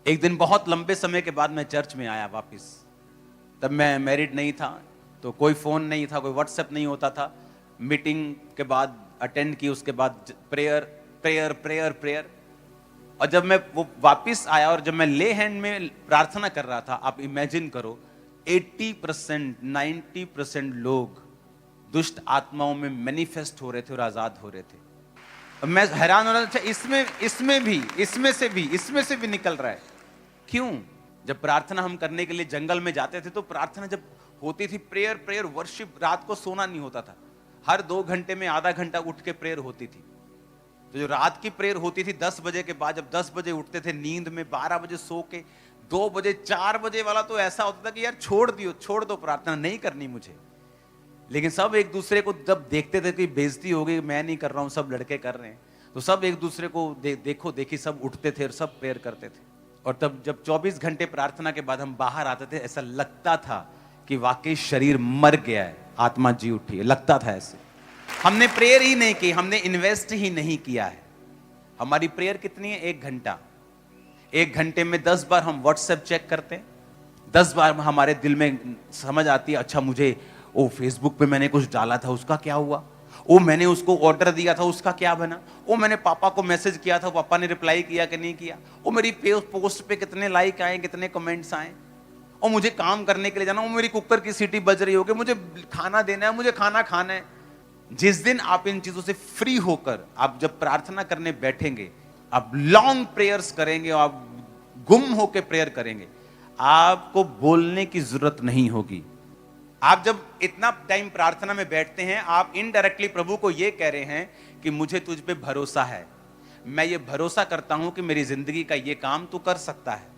एक दिन बहुत लंबे समय के बाद मैं चर्च में आया वापस। तब मैं मैरिड नहीं था, तो कोई फ़ोन नहीं था, कोई व्हाट्सएप नहीं होता था। मीटिंग के बाद अटेंड की, उसके बाद प्रेयर प्रेयर प्रेयर प्रेयर। और जब मैं वो वापस आया और जब मैं ले हैंड में प्रार्थना कर रहा था, आप इमेजिन करो 80% 90% लोग दुष्ट आत्माओं में मैनिफेस्ट हो रहे थे और आजाद हो रहे थे। अब मैं हैरान हो रहा था, इसमें से भी निकल रहा है। क्यों? जब प्रार्थना हम करने के लिए जंगल में जाते थे, तो प्रार्थना जब होती थी, प्रेयर प्रेयर वर्शिप, रात को सोना नहीं होता था। हर 2 घंटे में आधा घंटा उठ के प्रेयर होती थी। तो जो रात की प्रेयर होती थी 10 बजे के बाद, जब 10 बजे उठते थे नींद में, 12 बजे सो के, 2 बजे 4 बजे वाला तो ऐसा होता था कि यार छोड़ दो प्रार्थना, नहीं करनी मुझे। लेकिन सब एक दूसरे को जब देखते थे कि बेइज्जती हो गई, मैं नहीं कर रहा हूं, सब लड़के कर रहे हैं, तो सब एक दूसरे को देखो देखी सब उठते थे और सब प्रेयर करते थे। और तब जब 24 घंटे प्रार्थना के बाद हम बाहर आते थे, ऐसा लगता था कि वाकई शरीर मर गया है, आत्मा जी उठी है, लगता था ऐसे। हमने प्रेयर ही नहीं की, हमने इन्वेस्ट ही नहीं किया है। हमारी प्रेयर कितनी है? 1 घंटा। 1 घंटे में 10 बार हम व्हाट्सएप चेक करते हैं, 10 बार हमारे दिल में समझ आती है, अच्छा मुझे ओ फेसबुक पे मैंने कुछ डाला था, उसका क्या हुआ? ओ मैंने उसको ऑर्डर दिया था, उसका क्या बना? ओ मैंने पापा को मैसेज किया था, पापा ने रिप्लाई किया कि नहीं किया? ओ मेरी पोस्ट पे कितने लाइक आए, कितने कमेंट्स आए? और मुझे काम करने के लिए जाना, वो मेरी कुकर की सीटी बज रही होगी, मुझे खाना देना है, मुझे खाना खाना है। जिस दिन आप इन चीजों से फ्री होकर आप जब प्रार्थना करने बैठेंगे, आप लॉन्ग प्रेयर्स करेंगे और आप गुम होकर प्रेयर करेंगे, आपको बोलने की जरूरत नहीं होगी। आप जब इतना टाइम प्रार्थना में बैठते हैं, आप इनडायरेक्टली प्रभु को यह कह रहे हैं कि मुझे तुझ पे भरोसा है, मैं ये भरोसा करता हूं कि मेरी जिंदगी का ये काम तू कर सकता है।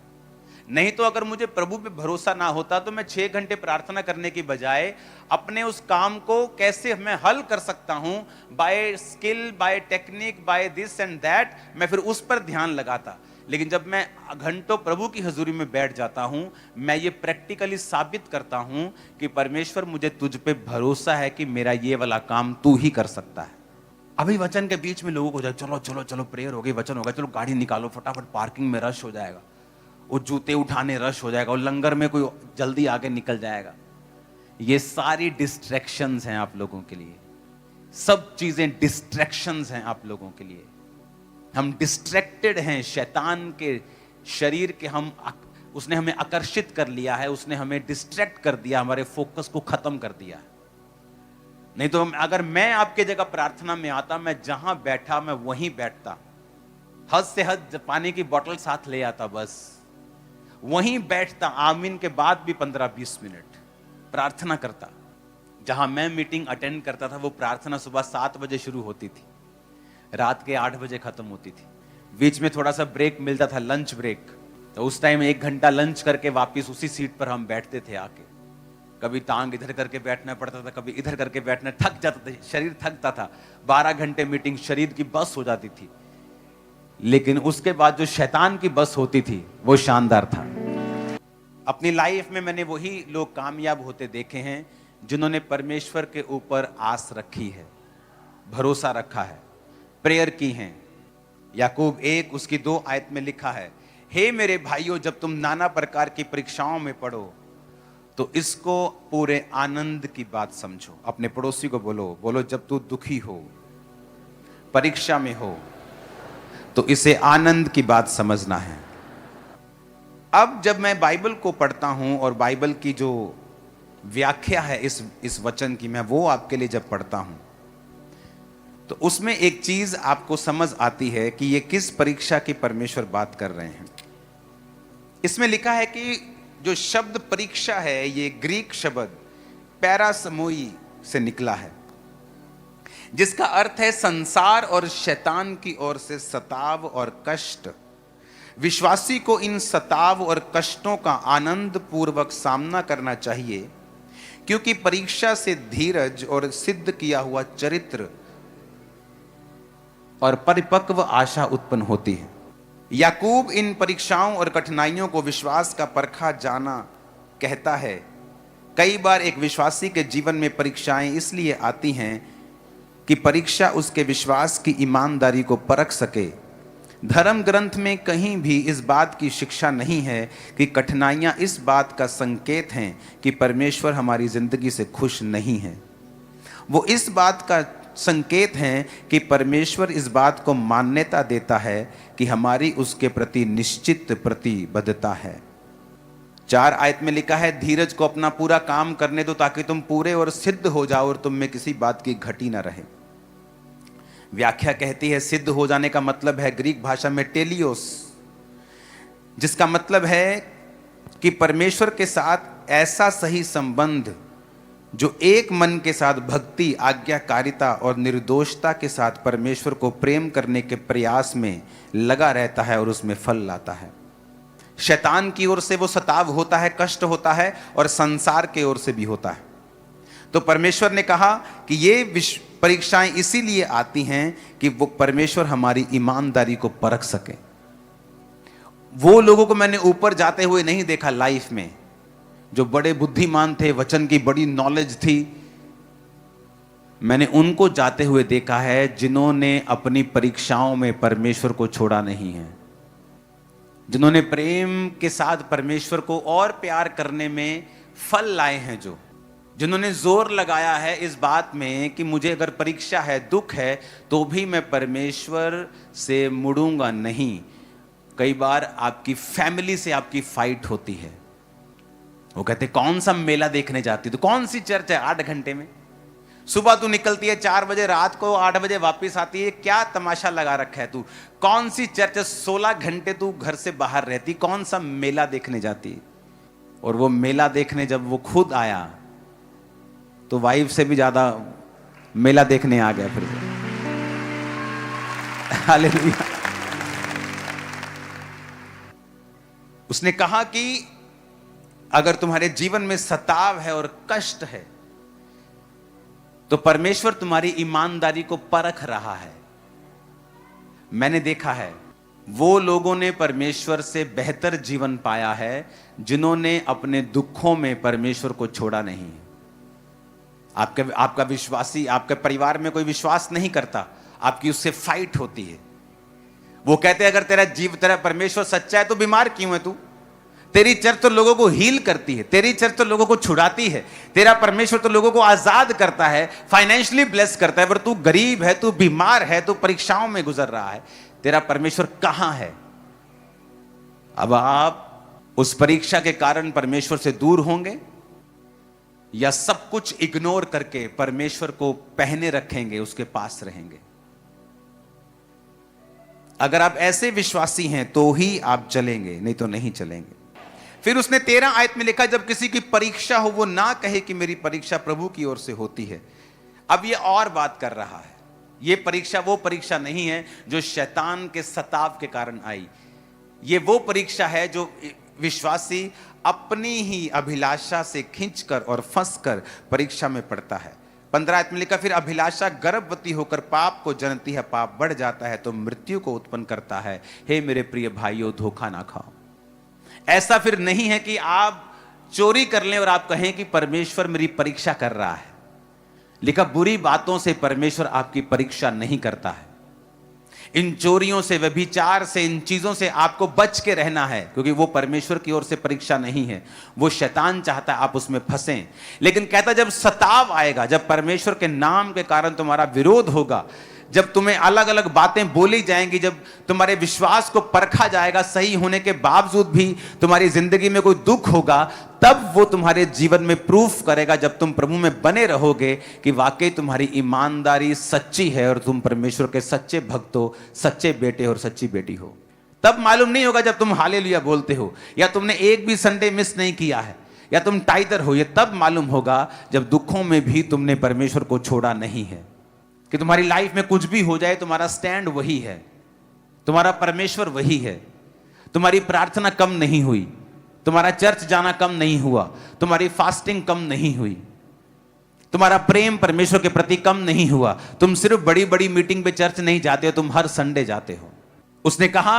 नहीं तो अगर मुझे प्रभु पे भरोसा ना होता, तो मैं 6 घंटे प्रार्थना करने की बजाय अपने उस काम को कैसे मैं हल कर सकता हूं, by skill, by technique, by this and that, मैं फिर उस पर ध्यान लगाता। लेकिन जब मैं घंटों प्रभु की हजूरी में बैठ जाता हूं, मैं ये प्रैक्टिकली साबित करता हूं कि परमेश्वर मुझे तुझ पे भरोसा है कि मेरा ये वाला काम तू ही कर सकता है। अभी वचन के बीच में लोगों को जाए, चलो चलो चलो प्रेयर हो गई, वचन होगा, चलो गाड़ी निकालो फटाफट, पार्किंग में रश हो जाएगा, वो जूते उठाने रश हो जाएगा, और लंगर में कोई जल्दी आगे निकल जाएगा। ये सारी डिस्ट्रैक्शंस हैं आप लोगों के लिए, सब चीजें डिस्ट्रैक्शंस हैं आप लोगों के लिए। हम डिस्ट्रैक्टेड हैं शैतान के शरीर के, उसने हमें आकर्षित कर लिया है, उसने हमें डिस्ट्रैक्ट कर दिया, हमारे फोकस को खत्म कर दिया है। नहीं तो अगर मैं आपके जगह प्रार्थना में आता, मैं जहां बैठा मैं वहीं बैठता, हद से हद पानी की बोतल साथ ले आता, बस वहीं बैठता, आमीन के बाद भी 15-20 मिनट प्रार्थना करता। जहां मैं मीटिंग अटेंड करता था, वो प्रार्थना सुबह 7 बजे शुरू होती थी, रात के 8 बजे खत्म होती थी। बीच में थोड़ा सा ब्रेक मिलता था, लंच ब्रेक, तो उस टाइम 1 घंटा लंच करके वापस उसी सीट पर हम बैठते थे आके। कभी टांग इधर करके बैठना पड़ता था, कभी इधर करके बैठना, थक जाता था, शरीर थकता था। 12 घंटे मीटिंग, शरीर की बस हो जाती थी। लेकिन उसके बाद जो शैतान की बस होती थी, वो शानदार था। अपनी लाइफ में मैंने वही लोग कामयाब होते देखे हैं जिन्होंने परमेश्वर के ऊपर आस रखी है, भरोसा रखा है, प्रेयर की हैं। याकूब 1 उसकी 2 आयत में लिखा है, हे मेरे भाइयों, जब तुम नाना प्रकार की परीक्षाओं में पड़ो तो इसको पूरे आनंद की बात समझो। अपने पड़ोसी को बोलो जब तू दुखी हो, परीक्षा में हो, तो इसे आनंद की बात समझना है। अब जब मैं बाइबल को पढ़ता हूं और बाइबल की जो व्याख्या है इस वचन की, मैं वो आपके लिए जब पढ़ता हूं, तो उसमें एक चीज आपको समझ आती है कि ये किस परीक्षा की परमेश्वर बात कर रहे हैं। इसमें लिखा है कि जो शब्द परीक्षा है, ये ग्रीक शब्द पैरासमोई से निकला है, जिसका अर्थ है संसार और शैतान की ओर से सताव और कष्ट। विश्वासी को इन सताव और कष्टों का आनंद पूर्वक सामना करना चाहिए, क्योंकि परीक्षा से धीरज और सिद्ध किया हुआ चरित्र और परिपक्व आशा उत्पन्न होती है। याकूब इन परीक्षाओं और कठिनाइयों को विश्वास का परखा जाना कहता है। कई बार एक विश्वासी के जीवन में परीक्षाएं इसलिए आती हैं कि परीक्षा उसके विश्वास की ईमानदारी को परख सके, धर्म ग्रंथ में कहीं भी इस बात की शिक्षा नहीं है कि कठिनाइयां इस बात का संकेत हैं कि परमेश्वर हमारी जिंदगी से खुश नहीं है। वो इस बात का संकेत हैं कि परमेश्वर इस बात को मान्यता देता है कि हमारी उसके प्रति निश्चित प्रतिबद्धता है। 4 आयत में लिखा है, धीरज को अपना पूरा काम करने दो ताकि तुम पूरे और सिद्ध हो जाओ और तुम में किसी बात की घटी ना रहे। व्याख्या कहती है सिद्ध हो जाने का मतलब है ग्रीक भाषा में टेलियोस, जिसका मतलब है कि परमेश्वर के साथ ऐसा सही संबंध जो एक मन के साथ भक्ति, आज्ञाकारिता और निर्दोषता के साथ परमेश्वर को प्रेम करने के प्रयास में लगा रहता है और उसमें फल लाता है। शैतान की ओर से वो सताव होता है, कष्ट होता है, और संसार की ओर से भी होता है। तो परमेश्वर ने कहा कि ये परीक्षाएं इसीलिए आती हैं कि वो परमेश्वर हमारी ईमानदारी को परख सके। वो लोगों को मैंने ऊपर जाते हुए नहीं देखा लाइफ में, जो बड़े बुद्धिमान थे, वचन की बड़ी नॉलेज थी। मैंने उनको जाते हुए देखा है जिन्होंने अपनी परीक्षाओं में परमेश्वर को छोड़ा नहीं है, जिन्होंने प्रेम के साथ परमेश्वर को और प्यार करने में फल लाए हैं, जिन्होंने जोर लगाया है इस बात में कि मुझे अगर परीक्षा है, दुख है, तो भी मैं परमेश्वर से मुड़ूंगा नहीं। कई बार आपकी फैमिली से आपकी फाइट होती है। वो कहते कौन सा मेला देखने जाती, तो कौन सी चर्च है 8 घंटे में, सुबह तू निकलती है 4 बजे, रात को 8 बजे वापस आती है, क्या तमाशा लगा रखा है तू, कौन सी चर्च है, 16 घंटे तू घर से बाहर रहती, कौन सा मेला देखने जाती। और वो मेला देखने जब वो खुद आया तो वाइफ से भी ज्यादा मेला देखने आ गया फिर। हालेलुया। उसने कहा कि अगर तुम्हारे जीवन में सताव है और कष्ट है तो परमेश्वर तुम्हारी ईमानदारी को परख रहा है। मैंने देखा है वो लोगों ने परमेश्वर से बेहतर जीवन पाया है जिन्होंने अपने दुखों में परमेश्वर को छोड़ा नहीं। आपका विश्वासी, आपके परिवार में कोई विश्वास नहीं करता, आपकी उससे फाइट होती है। वो कहते हैं अगर तेरा परमेश्वर सच्चा है तो बीमार क्यों है तू, तेरी चर्च तो लोगों को हील करती है, तेरी चर्च तो लोगों को छुड़ाती है, तेरा परमेश्वर तो लोगों को आजाद करता है, फाइनेंशियली ब्लेस करता है, पर तू गरीब है, तू बीमार है, तू परीक्षाओं में गुजर रहा है, तेरा परमेश्वर कहां है। अब आप उस परीक्षा के कारण परमेश्वर से दूर होंगे या सब कुछ इग्नोर करके परमेश्वर को पहने रखेंगे, उसके पास रहेंगे। अगर आप ऐसे विश्वासी हैं तो ही आप चलेंगे, नहीं तो नहीं चलेंगे। फिर उसने 13 आयत में लिखा, जब किसी की परीक्षा हो वो ना कहे कि मेरी परीक्षा प्रभु की ओर से होती है। अब ये और बात कर रहा है, ये परीक्षा वो परीक्षा नहीं है जो शैतान के सताव के कारण आई। ये वो परीक्षा है जो विश्वासी अपनी ही अभिलाषा से खींचकर और फंसकर परीक्षा में पड़ता है। 15 आयत में लिखा, फिर अभिलाषा गर्भवती होकर पाप को जनती है, पाप बढ़ जाता है तो मृत्यु को उत्पन्न करता है। हे मेरे प्रिय भाइयों, धोखा ना खाओ। ऐसा फिर नहीं है कि आप चोरी कर लें और आप कहें कि परमेश्वर मेरी परीक्षा कर रहा है। लिखा, बुरी बातों से परमेश्वर आपकी परीक्षा नहीं करता है। इन चोरियों से, व्यभिचार से, इन चीजों से आपको बच के रहना है, क्योंकि वो परमेश्वर की ओर से परीक्षा नहीं है, वो शैतान चाहता है आप उसमें फंसें। लेकिन कहता जब सताव आएगा, जब परमेश्वर के नाम के कारण तुम्हारा विरोध होगा, जब तुम्हें अलग अलग बातें बोली जाएंगी, जब तुम्हारे विश्वास को परखा जाएगा, सही होने के बावजूद भी तुम्हारी जिंदगी में कोई दुख होगा, तब वो तुम्हारे जीवन में प्रूफ करेगा, जब तुम प्रभु में बने रहोगे, कि वाकई तुम्हारी ईमानदारी सच्ची है और तुम परमेश्वर के सच्चे भक्त हो, सच्चे बेटे और सच्ची बेटी हो। तब मालूम नहीं होगा जब तुम हालेलुया बोलते हो, या तुमने एक भी संडे मिस नहीं किया है, या तुम टाइटर हो। ये तब मालूम होगा जब दुखों में भी तुमने परमेश्वर को छोड़ा नहीं है, कि तुम्हारी लाइफ में कुछ भी हो जाए तुम्हारा स्टैंड वही है, तुम्हारा परमेश्वर वही है। तुम्हारी प्रार्थना कम नहीं हुई, तुम्हारा चर्च जाना कम नहीं हुआ, तुम्हारी फास्टिंग कम नहीं हुई, तुम्हारा प्रेम परमेश्वर के प्रति कम नहीं हुआ। तुम सिर्फ बड़ी बड़ी मीटिंग पे चर्च नहीं जाते हो, तुम हर संडे जाते हो। उसने कहा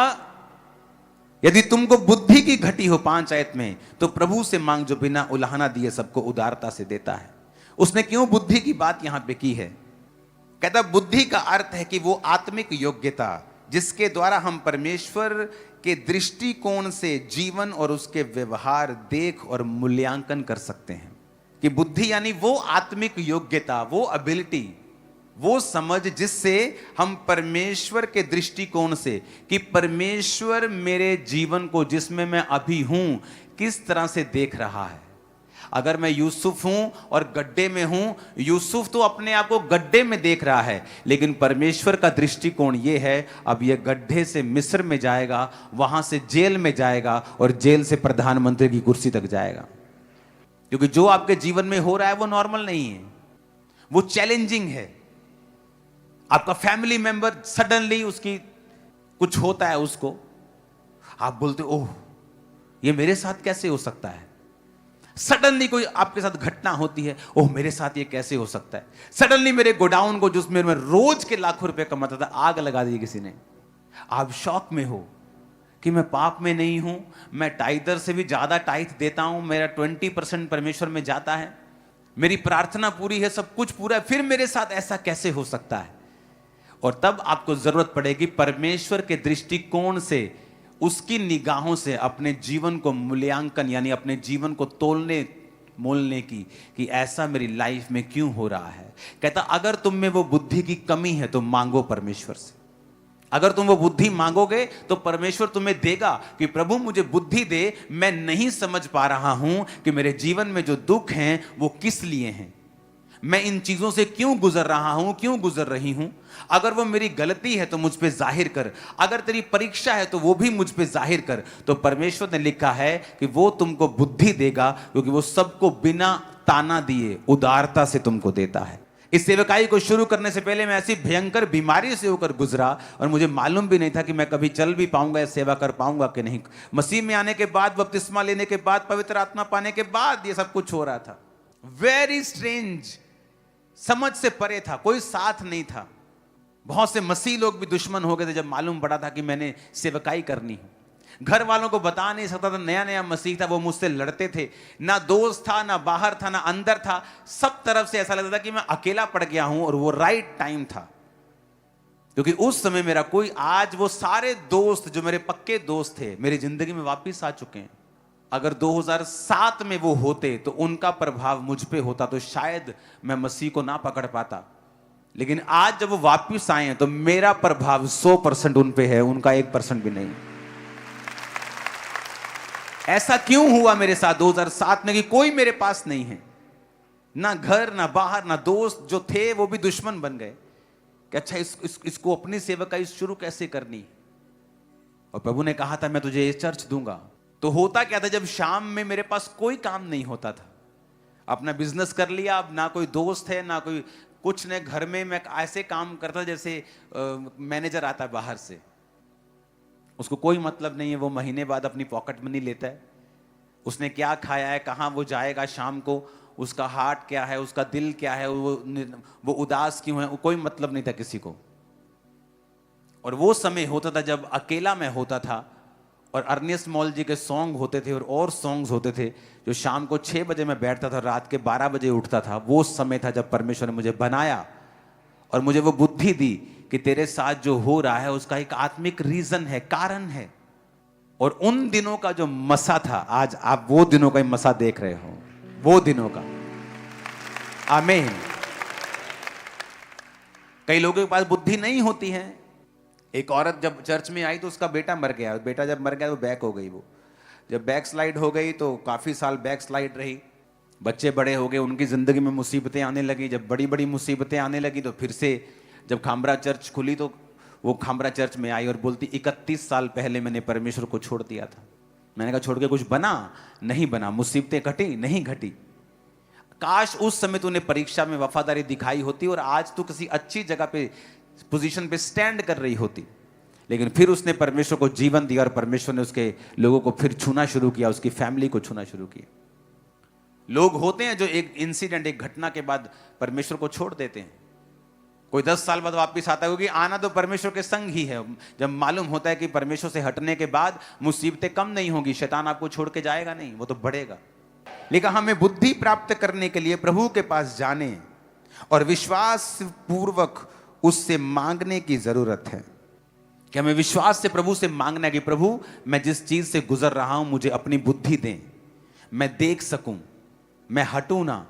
यदि तुमको बुद्धि की घटी हो 5 आयत में, तो प्रभु से मांग जो बिना उलाहना दिए सबको उदारता से देता है। उसने क्यों बुद्धि की बात यहां पे की है? कहता बुद्धि का अर्थ है कि वो आत्मिक योग्यता जिसके द्वारा हम परमेश्वर के दृष्टिकोण से जीवन और उसके व्यवहार देख और मूल्यांकन कर सकते हैं। कि बुद्धि यानी वो आत्मिक योग्यता, वो एबिलिटी, वो समझ जिससे हम परमेश्वर के दृष्टिकोण से, कि परमेश्वर मेरे जीवन को जिसमें मैं अभी हूं किस तरह से देख रहा है। अगर मैं यूसुफ हूं और गड्ढे में हूं, यूसुफ तो अपने आप को गड्ढे में देख रहा है, लेकिन परमेश्वर का दृष्टिकोण यह है अब यह गड्ढे से मिस्र में जाएगा, वहां से जेल में जाएगा और जेल से प्रधानमंत्री की कुर्सी तक जाएगा। क्योंकि जो आपके जीवन में हो रहा है वो नॉर्मल नहीं है, वो चैलेंजिंग है। आपका फैमिली मेंबर सडनली उसकी कुछ होता है, उसको आप बोलते ओह ये मेरे साथ कैसे हो सकता है। सडनली कोई आपके साथ घटना होती है, ओह मेरे साथ ये कैसे हो सकता है। सडनली मेरे गोडाउन को जिसमें मैं रोज के लाखों रुपए कमाता था आग लगा दी किसी ने। आप शॉक में हो कि मैं पाप में नहीं हूं, मैं टाइदर से भी ज्यादा टाइथ देता हूं, मेरा 20% परमेश्वर में जाता है, मेरी प्रार्थना पूरी है, सब कुछ पूरा है, फिर मेरे साथ ऐसा कैसे हो सकता है। और तब आपको जरूरत पड़ेगी परमेश्वर के दृष्टिकोण से, उसकी निगाहों से अपने जीवन को मूल्यांकन यानी अपने जीवन को तोलने मोलने की, कि ऐसा मेरी लाइफ में क्यों हो रहा है। कहता अगर तुम में वो बुद्धि की कमी है तो मांगो परमेश्वर से। अगर तुम वो बुद्धि मांगोगे तो परमेश्वर तुम्हें देगा कि प्रभु मुझे बुद्धि दे, मैं नहीं समझ पा रहा हूं कि मेरे जीवन में जो दुख हैं वो किस लिए हैं, मैं इन चीजों से क्यों गुजर रहा हूं, क्यों गुजर रही हूं। अगर वो मेरी गलती है तो मुझ पे जाहिर कर, अगर तेरी परीक्षा है तो वो भी मुझ पे जाहिर कर। तो परमेश्वर ने लिखा है कि वो तुमको बुद्धि देगा, क्योंकि वो सबको बिना ताना दिए उदारता से तुमको देता है। इस सेवकाई को शुरू करने से पहले मैं ऐसी भयंकर बीमारी से होकर गुजरा और मुझे मालूम भी नहीं था कि मैं कभी चल भी पाऊंगा या सेवा कर पाऊंगा कि नहीं। मसीह में आने के बाद, बपतिस्मा लेने के बाद, पवित्र आत्मा पाने के बाद ये सब कुछ हो रहा था। वेरी स्ट्रेंज, समझ से परे था, कोई साथ नहीं था। बहुत से मसीह लोग भी दुश्मन हो गए थे जब मालूम पड़ा था कि मैंने सेवकाई करनी है। घर वालों को बता नहीं सकता था, नया नया मसीह था, वो मुझसे लड़ते थे, ना दोस्त था, ना बाहर था, ना अंदर था, सब तरफ से ऐसा लगता था कि मैं अकेला पड़ गया हूं। और वो राइट टाइम था, क्योंकि उस समय मेरा कोई, आज वो सारे दोस्त जो मेरे पक्के दोस्त थे मेरी जिंदगी में वापिस आ चुके हैं। अगर 2007 में वो होते तो उनका प्रभाव मुझ पे होता तो शायद मैं मसीह को ना पकड़ पाता। लेकिन आज जब वो वापिस आए हैं तो मेरा प्रभाव 100% उन पे है, उनका 1% भी नहीं। ऐसा क्यों हुआ मेरे साथ 2007 में कि कोई मेरे पास नहीं है, ना घर, ना बाहर, ना दोस्त, जो थे वो भी दुश्मन बन गए कि अच्छा इसको अपनी सेवकाई शुरू कैसे करनी। और प्रभु ने कहा था मैं तुझे ये चर्च दूंगा। तो होता क्या था, जब शाम में मेरे पास कोई काम नहीं होता था, अपना बिजनेस कर लिया, अब ना कोई दोस्त है ना कोई कुछ, ने घर में मैं ऐसे काम करता जैसे मैनेजर आता है बाहर से, उसको कोई मतलब नहीं है, वो महीने बाद अपनी पॉकेट मनी लेता है, उसने क्या खाया है, कहाँ वो जाएगा शाम को, उसका हार्ट क्या है, उसका दिल क्या है, वो उदास क्यों है, कोई मतलब नहीं था किसी को। और वो समय होता था जब अकेला मैं होता था और अर्नियस मॉल जी के सॉन्ग होते थे और सॉन्ग्स होते थे, जो शाम को 6 बजे मैं बैठता था, रात के 12 बजे उठता था। वो समय था जब परमेश्वर ने मुझे बनाया और मुझे वो बुद्धि दी कि तेरे साथ जो हो रहा है उसका एक आत्मिक रीजन है, कारण है। और उन दिनों का जो मसा था, आज आप वो दिनों का मसा देख रहे हो, वो दिनों का। आमीन। कई लोगों के पास बुद्धि नहीं होती है। एक औरत जब चर्च में आई तो उसका बेटा मर गया, बेटा जब मर गया तो बैक हो गई, वो जब बैक स्लाइड हो गई तो काफी साल बैक स्लाइड रही। बच्चे बड़े हो गए, उनकी जिंदगी में मुसीबतें आने लगी। जब बड़ी बड़ी मुसीबतें आने लगी तो फिर से जब खामरा चर्च खुली तो वो खामरा चर्च में आई और बोलती 31 साल पहले मैंने परमेश्वर को छोड़ दिया था। मैंने कहा छोड़ के कुछ बना? नहीं बना। मुसीबतें घटी? नहीं घटी। काश उस समय तूने परीक्षा में वफादारी दिखाई होती और आज तू किसी अच्छी जगह पे, पोजीशन पे स्टैंड कर रही होती। लेकिन फिर उसने परमेश्वर को जीवन दिया और परमेश्वर ने उसके लोगों को फिर छूना शुरू किया, उसकी फैमिली को छूना शुरू किया। लोग होते हैं जो एक इंसिडेंट, एक घटना के बाद परमेश्वर को छोड़ देते हैं। कोई 10 साल बाद वापस आता है, क्योंकि आना तो परमेश्वर के संग ही है। जब मालूम होता है कि परमेश्वर से हटने के बाद मुसीबतें कम नहीं होगी, शैतान आपको छोड़ के जाएगा नहीं, वो तो बढ़ेगा। लेकिन हमें बुद्धि प्राप्त करने के लिए प्रभु के पास जाने और विश्वास पूर्वक उससे मांगने की जरूरत है। कि हमें विश्वास से प्रभु से मांगना है कि प्रभु मैं जिस चीज से गुजर रहा हूं मुझे अपनी बुद्धि दें, मैं देख सकूं, मैं हटूं ना,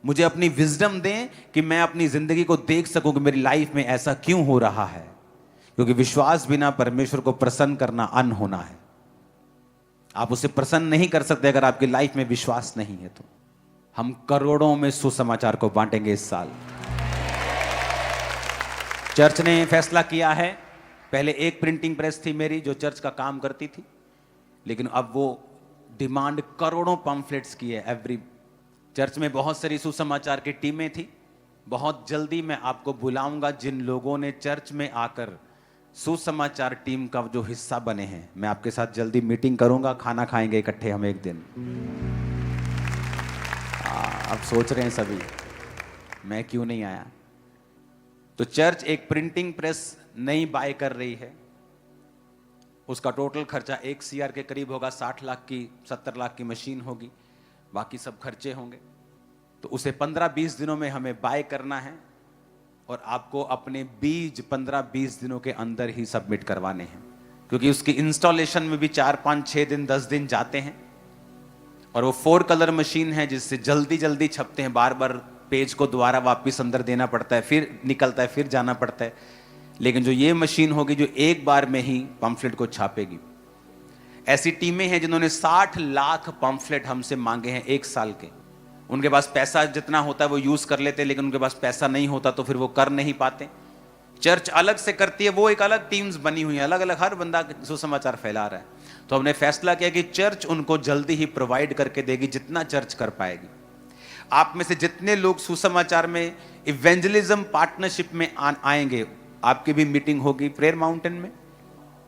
मुझे अपनी विजडम दें कि मैं अपनी जिंदगी को देख सकूं कि मेरी लाइफ में ऐसा क्यों हो रहा है। क्योंकि विश्वास बिना परमेश्वर को प्रसन्न करना अनहोना है। आप उसे प्रसन्न नहीं कर सकते अगर आपकी लाइफ में विश्वास नहीं है। तो हम करोड़ों में सुसमाचार को बांटेंगे इस साल। चर्च ने फैसला किया है, पहले एक प्रिंटिंग प्रेस थी मेरी जो चर्च का काम करती थी, लेकिन अब वो डिमांड करोड़ों पम्फलेट्स की है एवरी। चर्च में बहुत सारी सुसमाचार की टीमें थी। बहुत जल्दी मैं आपको बुलाऊंगा जिन लोगों ने चर्च में आकर सुसमाचार टीम का जो हिस्सा बने हैं, मैं आपके साथ जल्दी मीटिंग करूंगा, खाना खाएंगे इकट्ठे हम एक दिन। अब सोच रहे हैं सभी मैं क्यों नहीं आया। तो चर्च एक प्रिंटिंग प्रेस नई बाय कर रही है, उसका टोटल खर्चा 1 CR के करीब होगा। 60 लाख की 70 लाख की मशीन होगी, बाकी सब खर्चे होंगे। तो उसे 15-20 दिनों में हमें बाय करना है और आपको अपने बीज 15-20 दिनों के अंदर ही सबमिट करवाने हैं, क्योंकि उसकी इंस्टॉलेशन में भी 4-5-6 दिन 10 दिन जाते हैं। और वो 4 कलर मशीन है जिससे जल्दी जल्दी छपते हैं, बार बार पेज को दोबारा वापस अंदर देना पड़ता है, फिर निकलता है, फिर जाना पड़ता है। लेकिन जो ये मशीन होगी जो एक बार में ही पम्फलेट को छापेगी। ऐसी टीमें हैं जिन्होंने 60 लाख पम्फलेट हमसे मांगे हैं 1 साल के। उनके पास पैसा जितना होता है वो यूज कर लेते हैं, लेकिन उनके पास पैसा नहीं होता तो फिर वो कर नहीं पाते। चर्च अलग से करती है, वो एक अलग टीम्स बनी हुई है, अलग अलग हर बंदा सुसमाचार फैला रहा है। तो हमने फैसला किया कि चर्च उनको जल्दी ही प्रोवाइड करके देगी जितना चर्च कर पाएगी। आप में से जितने लोग सुसमाचार में इवेंजलिज्म पार्टनरशिप में आएंगे, आपकी भी मीटिंग होगी प्रेयर माउंटेन में।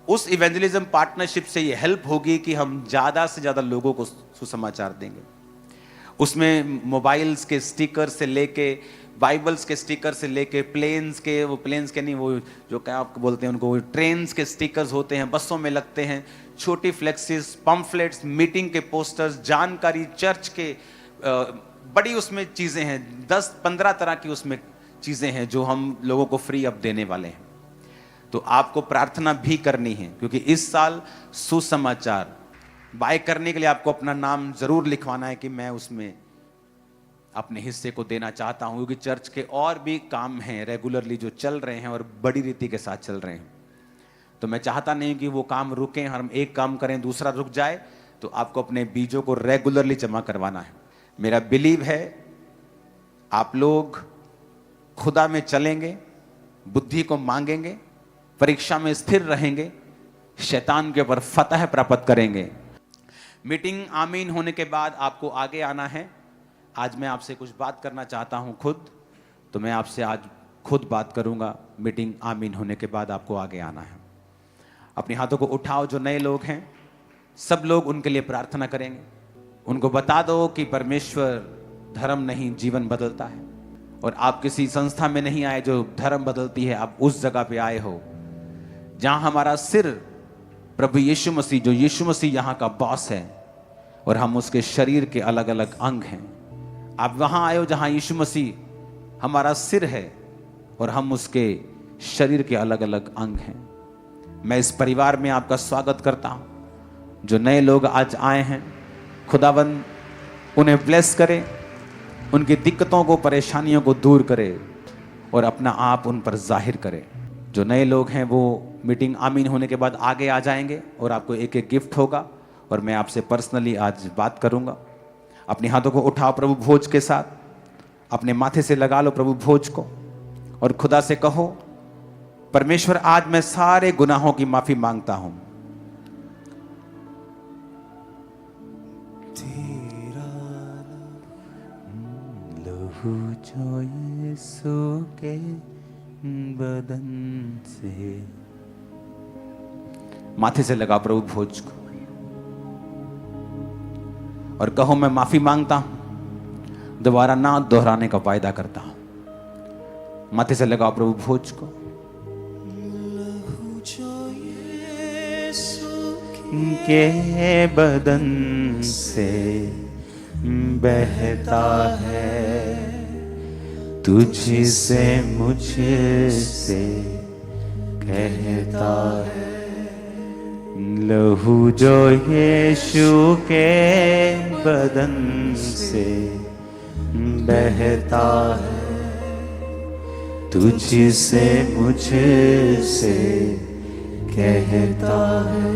उस इवेंजलिज्म पार्टनरशिप से ये हेल्प होगी कि हम ज्यादा से ज्यादा लोगों को सुसमाचार देंगे। उसमें मोबाइल्स के स्टिकर से लेके, बाइबल्स के स्टिकर से लेके, प्लेन्स के नहीं, वो जो क्या आपको बोलते हैं उनको, ट्रेन्स के स्टिकर्स होते हैं, बसों में लगते हैं, छोटी फ्लेक्सिस, पम्फलेट्स, मीटिंग के पोस्टर्स, जानकारी, चर्च के बड़ी उसमें चीजें हैं, 10-15 तरह की उसमें चीजें हैं जो हम लोगों को फ्री अब देने वाले हैं। तो आपको प्रार्थना भी करनी है, क्योंकि इस साल सुसमाचार बाय करने के लिए आपको अपना नाम जरूर लिखवाना है कि मैं उसमें अपने हिस्से को देना चाहता हूं। क्योंकि चर्च के और भी काम हैं रेगुलरली जो चल रहे हैं और बड़ी रीति के साथ चल रहे हैं। तो मैं चाहता नहीं कि वो काम रुकें, हम एक काम करें दूसरा रुक जाए। तो आपको अपने बीजों को रेगुलरली जमा करवाना है। मेरा बिलीव है आप लोग खुदा में चलेंगे, बुद्धि को मांगेंगे, परीक्षा में स्थिर रहेंगे, शैतान के ऊपर फतह प्राप्त करेंगे। मीटिंग आमीन होने के बाद आपको आगे आना है। आज मैं आपसे कुछ बात करना चाहता हूं खुद, तो मैं आपसे आज खुद बात करूंगा। मीटिंग आमीन होने के बाद आपको आगे आना है। अपने हाथों को उठाओ। जो नए लोग हैं सब लोग उनके लिए प्रार्थना करेंगे। उनको बता दो कि परमेश्वर धर्म नहीं जीवन बदलता है। और आप किसी संस्था में नहीं आए जो धर्म बदलती है, आप उस जगह पे आए हो जहां हमारा सिर प्रभु यीशु मसीह, जो यीशु मसीह यहाँ का बॉस है और हम उसके शरीर के अलग अलग अंग हैं। आप वहां आए हो जहां यीशु मसीह हमारा सिर है और हम उसके शरीर के अलग अलग अंग हैं। मैं इस परिवार में आपका स्वागत करता हूं। जो नए लोग आज आए हैं, खुदावंद उन्हें ब्लेस करे, उनकी दिक्कतों को, परेशानियों को दूर करे और अपना आप उन पर जाहिर करे। जो नए लोग हैं वो मीटिंग आमीन होने के बाद आगे आ जाएंगे और आपको एक एक गिफ्ट होगा और मैं आपसे पर्सनली आज बात करूंगा। अपने हाथों को उठाओ प्रभु भोज के साथ, अपने माथे से लगा लो प्रभु भोज को और खुदा से कहो, परमेश्वर आज मैं सारे गुनाहों की माफी मांगता हूं। लहू जो यीशु के बदन से, माथे से लगा प्रभु भोज को और कहो मैं माफी मांगता हूं, दोबारा ना दोहराने का वायदा करता हूं। माथे से लगाओ प्रभु भोज को। के बदन से बहता है, तुझसे मुझसे कहता है। लहू जो यीशु के बदन से बहता है, तुझसे मुझसे कहता है,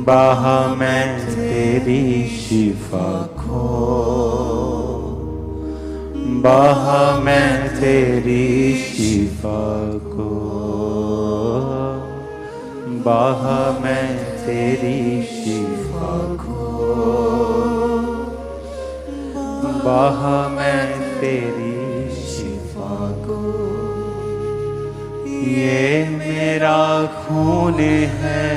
बहा मैं तेरी शिफा को, बहा मैं तेरी शिफा को, बहा मैं तेरी शिफा को, बहा मैं तेरी शिफा को। ये मेरा खून है,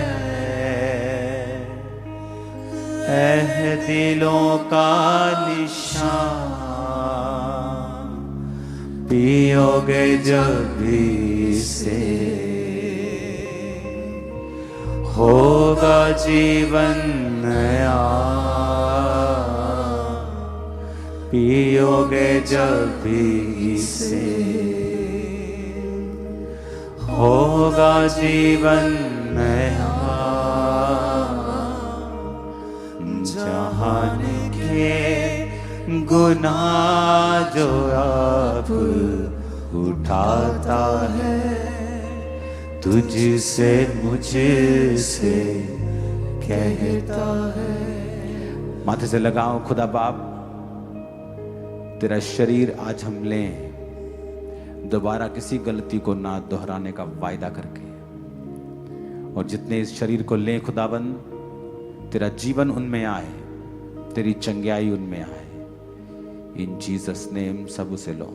दिलों का निशान, पियोगे जब इसे, होगा जीवन नया, पियोगे जब इसे, होगा जीवन नया। जहान के गुनाह जो आप उठाता है, तुझसे मुझसे कहता है। माथे से लगाओ, खुदा बाप तेरा शरीर आज हम लें, दोबारा किसी गलती को ना दोहराने का वायदा करके, और जितने इस शरीर को लें खुदाबंद, तेरा जीवन उनमें आए, तेरी चंगाई उनमें आए। इन जीसस नेम सब उसे लो।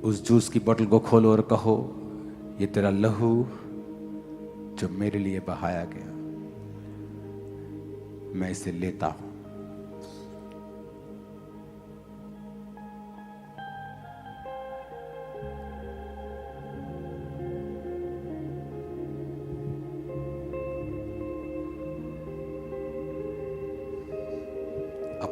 उस जूस की बोतल को खोलो और कहो, ये तेरा लहू जो मेरे लिए बहाया गया, मैं इसे लेता हूं।